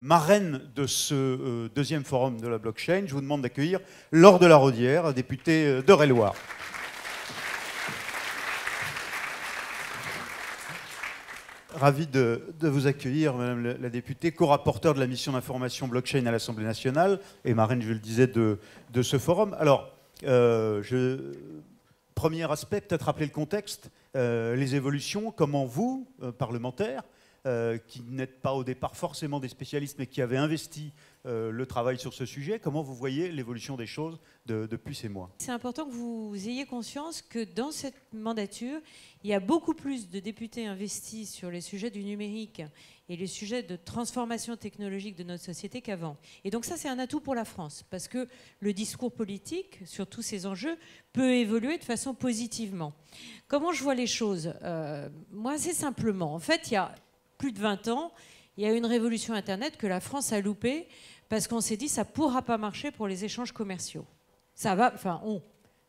marraine de ce deuxième forum de la blockchain, je vous demande d'accueillir Laure de la Rodière, députée d'Eure-et-Loir. Ravi de vous accueillir, Madame la députée, co-rapporteure de la mission d'information blockchain à l'Assemblée nationale et marraine, je le disais, de ce forum. Alors, premier aspect, peut-être rappeler le contexte, les évolutions, comment vous, parlementaires, qui n'êtes pas au départ forcément des spécialistes, mais qui avez investi le travail sur ce sujet, comment vous voyez l'évolution des choses depuis ces mois? C'est important que vous ayez conscience que dans cette mandature, il y a beaucoup plus de députés investis sur les sujets du numérique et les sujets de transformation technologique de notre société qu'avant. Et donc ça, c'est un atout pour la France, parce que le discours politique sur tous ces enjeux peut évoluer de façon positivement. Comment je vois les choses? Moi, assez simplement. En fait, il y a plus de 20 ans, il y a eu une révolution Internet que la France a loupée parce qu'on s'est dit ça ne pourra pas marcher pour les échanges commerciaux. Ça va, enfin,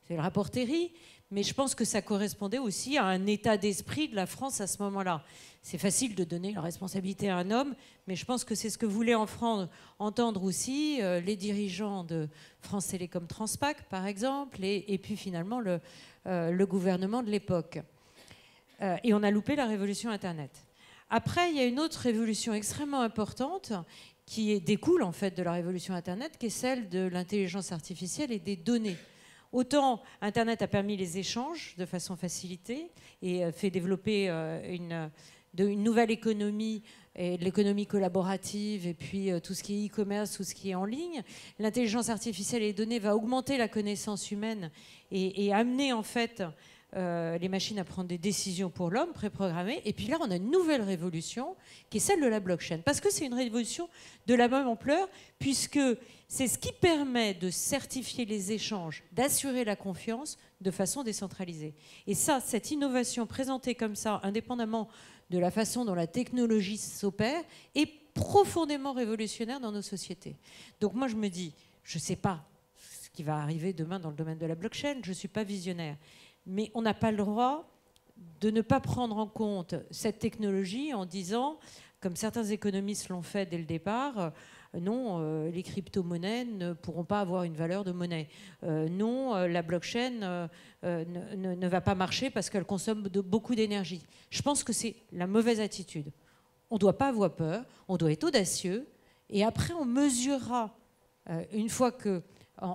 c'est le rapport Terry, mais je pense que ça correspondait aussi à un état d'esprit de la France à ce moment-là. C'est facile de donner la responsabilité à un homme, mais je pense que c'est ce que voulaient entendre aussi les dirigeants de France Télécom Transpac, par exemple, et puis finalement le gouvernement de l'époque. Et on a loupé la révolution Internet. Après, il y a une autre révolution extrêmement importante qui découle en fait de la révolution Internet, qui est celle de l'intelligence artificielle et des données. Autant Internet a permis les échanges de façon facilitée et fait développer une nouvelle économie, et l'économie collaborative et puis tout ce qui est e-commerce, tout ce qui est en ligne. L'intelligence artificielle et les données va augmenter la connaissance humaine et amener en fait les machines à prendre des décisions pour l'homme préprogrammées. Et puis là, on a une nouvelle révolution qui est celle de la blockchain. Parce que c'est une révolution de la même ampleur, puisque c'est ce qui permet de certifier les échanges, d'assurer la confiance de façon décentralisée. Et ça, cette innovation présentée comme ça, indépendamment de la façon dont la technologie s'opère, est profondément révolutionnaire dans nos sociétés. Donc moi, je me dis, je ne sais pas ce qui va arriver demain dans le domaine de la blockchain, je ne suis pas visionnaire. Mais on n'a pas le droit de ne pas prendre en compte cette technologie en disant, comme certains économistes l'ont fait dès le départ, non, les crypto-monnaies ne pourront pas avoir une valeur de monnaie. Non, la blockchain ne va pas marcher parce qu'elle consomme beaucoup d'énergie. Je pense que c'est la mauvaise attitude. On ne doit pas avoir peur, on doit être audacieux, et après on mesurera, une fois que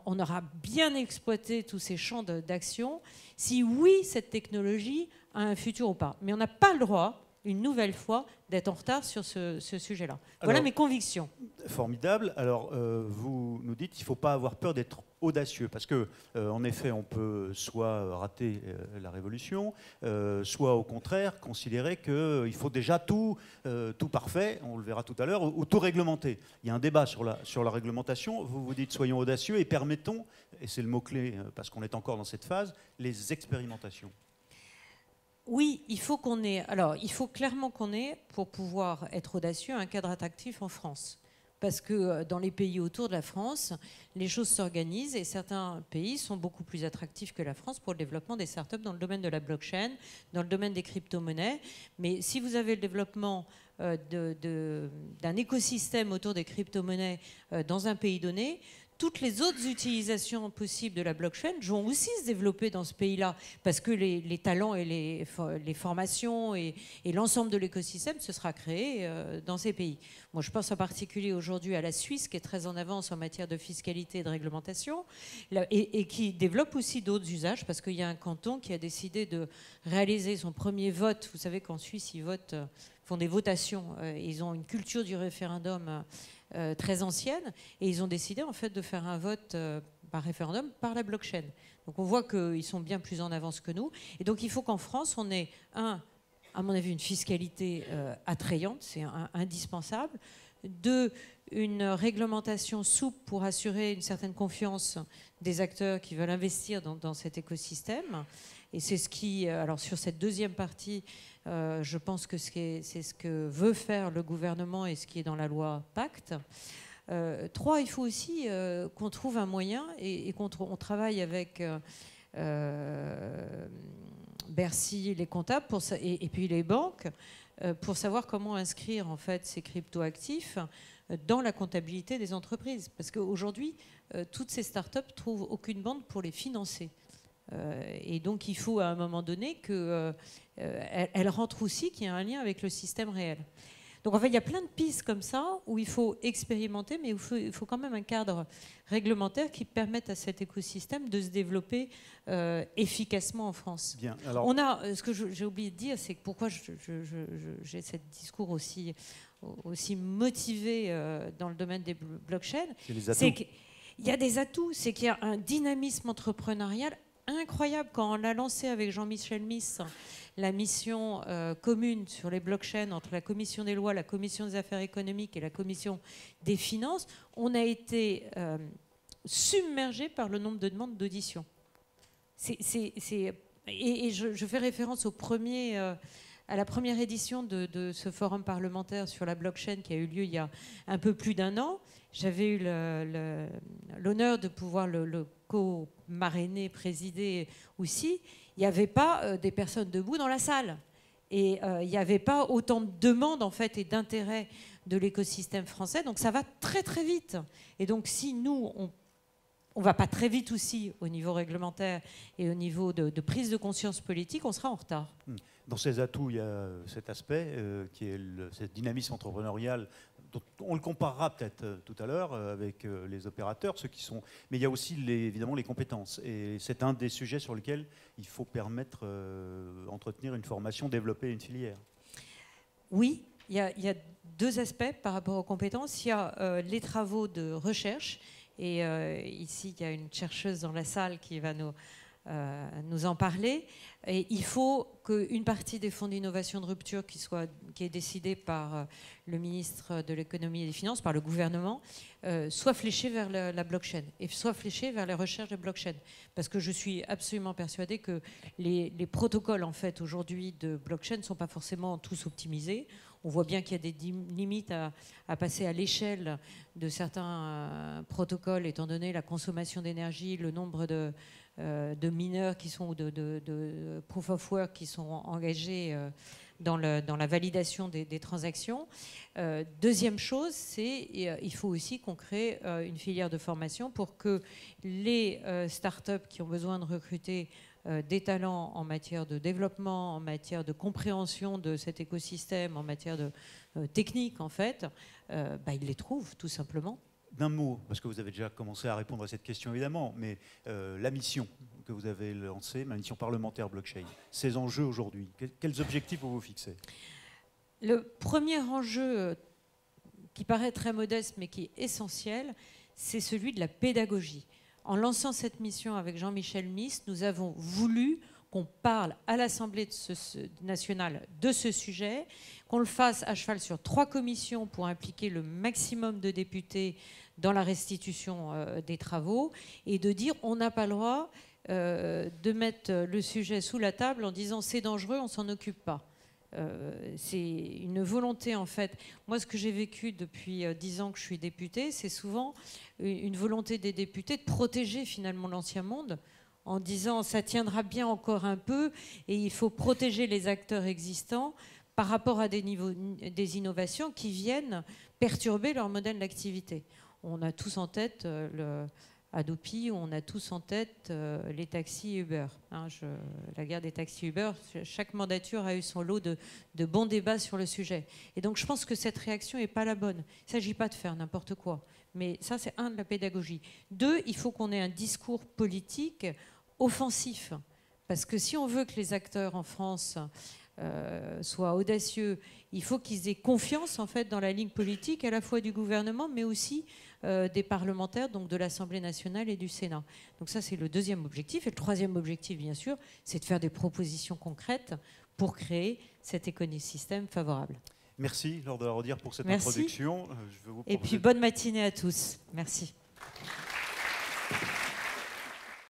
on aura bien exploité tous ces champs d'action, si oui, cette technologie a un futur ou pas. Mais on n'a pas le droit, une nouvelle fois, d'être en retard sur ce sujet-là. Voilà mes convictions. Formidable. Alors, vous nous dites qu'il ne faut pas avoir peur d'être audacieux, parce que, en effet, on peut soit rater la révolution, soit au contraire considérer qu'il faut déjà tout parfait, on le verra tout à l'heure, ou tout réglementer. Il y a un débat sur la réglementation. Vous vous dites soyons audacieux et permettons, et c'est le mot-clé parce qu'on est encore dans cette phase, les expérimentations. Oui, il faut clairement qu'on ait, pour pouvoir être audacieux, un cadre attractif en France. Parce que dans les pays autour de la France, les choses s'organisent et certains pays sont beaucoup plus attractifs que la France pour le développement des startups dans le domaine de la blockchain, dans le domaine des crypto-monnaies. Mais si vous avez le développement d'un écosystème autour des crypto-monnaies dans un pays donné, toutes les autres utilisations possibles de la blockchain vont aussi se développer dans ce pays-là, parce que les talents et les formations et l'ensemble de l'écosystème se sera créé dans ces pays. Moi, je pense en particulier aujourd'hui à la Suisse, qui est très en avance en matière de fiscalité et de réglementation, et qui développe aussi d'autres usages, parce qu'il y a un canton qui a décidé de réaliser son premier vote. Vous savez qu'en Suisse, ils font des votations. Ils ont une culture du référendum très ancienne, et ils ont décidé en fait de faire un vote par référendum par la blockchain. Donc on voit qu'ils sont bien plus en avance que nous, et donc il faut qu'en France on ait à mon avis une fiscalité attrayante, c'est indispensable, deux, une réglementation souple pour assurer une certaine confiance des acteurs qui veulent investir dans cet écosystème. Et c'est ce qui, alors sur cette deuxième partie, je pense que c'est ce que veut faire le gouvernement et ce qui est dans la loi Pacte. 3, il faut aussi qu'on trouve un moyen et qu'on travaille avec Bercy, les comptables et puis les banques pour savoir comment inscrire en fait ces cryptoactifs dans la comptabilité des entreprises. Parce qu'aujourd'hui, toutes ces startups ne trouvent aucune banque pour les financer. Et donc, il faut à un moment donné qu'elles rentrent aussi, qu'il y ait un lien avec le système réel. Donc, en fait, il y a plein de pistes comme ça où il faut expérimenter, mais il faut quand même un cadre réglementaire qui permette à cet écosystème de se développer efficacement en France. Bien, alors... Ce que j'ai oublié de dire, c'est que pourquoi j'ai ce discours aussi motivé dans le domaine des blockchains, c'est qu'il y a des atouts, c'est qu'il y a un dynamisme entrepreneurial incroyable. Quand on l'a lancé avec Jean-Michel Miss, la mission commune sur les blockchains entre la Commission des lois, la Commission des affaires économiques et la Commission des finances, on a été submergé par le nombre de demandes d'audition. Et je fais référence à la première édition de ce forum parlementaire sur la blockchain qui a eu lieu il y a un peu plus d'un an. J'avais eu l'honneur de pouvoir le co-marrainer, présider aussi. Il n'y avait pas des personnes debout dans la salle. Et il n'y avait pas autant de demandes en fait, et d'intérêt de l'écosystème français. Donc ça va très très vite. Et donc si nous, on ne va pas très vite aussi au niveau réglementaire et au niveau de prise de conscience politique, on sera en retard. Dans ces atouts, il y a cet aspect qui est ce dynamisme entrepreneurial. Donc, on le comparera peut-être tout à l'heure avec les opérateurs, ceux qui sont. Mais il y a aussi évidemment les compétences. Et c'est un des sujets sur lesquels il faut permettre entretenir une formation, développer une filière. Oui, il y a deux aspects par rapport aux compétences. Il y a les travaux de recherche. Et ici, il y a une chercheuse dans la salle qui va nous en parler. Et il faut qu'une partie des fonds d'innovation de rupture qui est décidée par le ministre de l'économie et des finances, par le gouvernement, soit fléchée vers la blockchain et soit fléchée vers les recherches de blockchain. Parce que je suis absolument persuadée que les protocoles en fait, aujourd'hui de blockchain ne sont pas forcément tous optimisés. On voit bien qu'il y a des limites à passer à l'échelle de certains protocoles, étant donné la consommation d'énergie, le nombre de mineurs qui sont, de proof of work qui sont engagés dans la validation des transactions. Deuxième chose, il faut aussi qu'on crée une filière de formation pour que les startups qui ont besoin de recruter des talents en matière de développement, en matière de compréhension de cet écosystème, en matière de technique, en fait, ils les trouvent tout simplement. D'un mot, parce que vous avez déjà commencé à répondre à cette question évidemment, mais la mission que vous avez lancée, ma mission parlementaire blockchain, ces enjeux aujourd'hui, quels objectifs vous vous fixez? Le premier enjeu qui paraît très modeste mais qui est essentiel, c'est celui de la pédagogie. En lançant cette mission avec Jean-Michel Miss, nous avons voulu qu'on parle à l'Assemblée nationale de ce sujet, qu'on le fasse à cheval sur 3 commissions pour impliquer le maximum de députés dans la restitution des travaux, et de dire on n'a pas le droit de mettre le sujet sous la table en disant c'est dangereux, on ne s'en occupe pas. C'est une volonté en fait. Moi, ce que j'ai vécu depuis 10 ans que je suis députée, c'est souvent une volonté des députés de protéger finalement l'ancien monde en disant ça tiendra bien encore un peu et il faut protéger les acteurs existants par rapport à des innovations qui viennent perturber leur modèle d'activité. On a tous en tête Adopi, on a tous en tête les taxis Uber. La guerre des taxis Uber, chaque mandature a eu son lot de bons débats sur le sujet. Et donc je pense que cette réaction n'est pas la bonne. Il ne s'agit pas de faire n'importe quoi. Mais ça, c'est de la pédagogie. 2, il faut qu'on ait un discours politique offensif. Parce que si on veut que les acteurs en France soient audacieux, il faut qu'ils aient confiance en fait, dans la ligne politique, à la fois du gouvernement, mais aussi des parlementaires, donc de l'Assemblée nationale et du Sénat. Donc ça, c'est le 2e objectif. Et le 3e objectif, bien sûr, c'est de faire des propositions concrètes pour créer cet écosystème favorable. Merci, Laure de la Raudière, pour cette introduction. Et puis, bonne matinée à tous. Merci.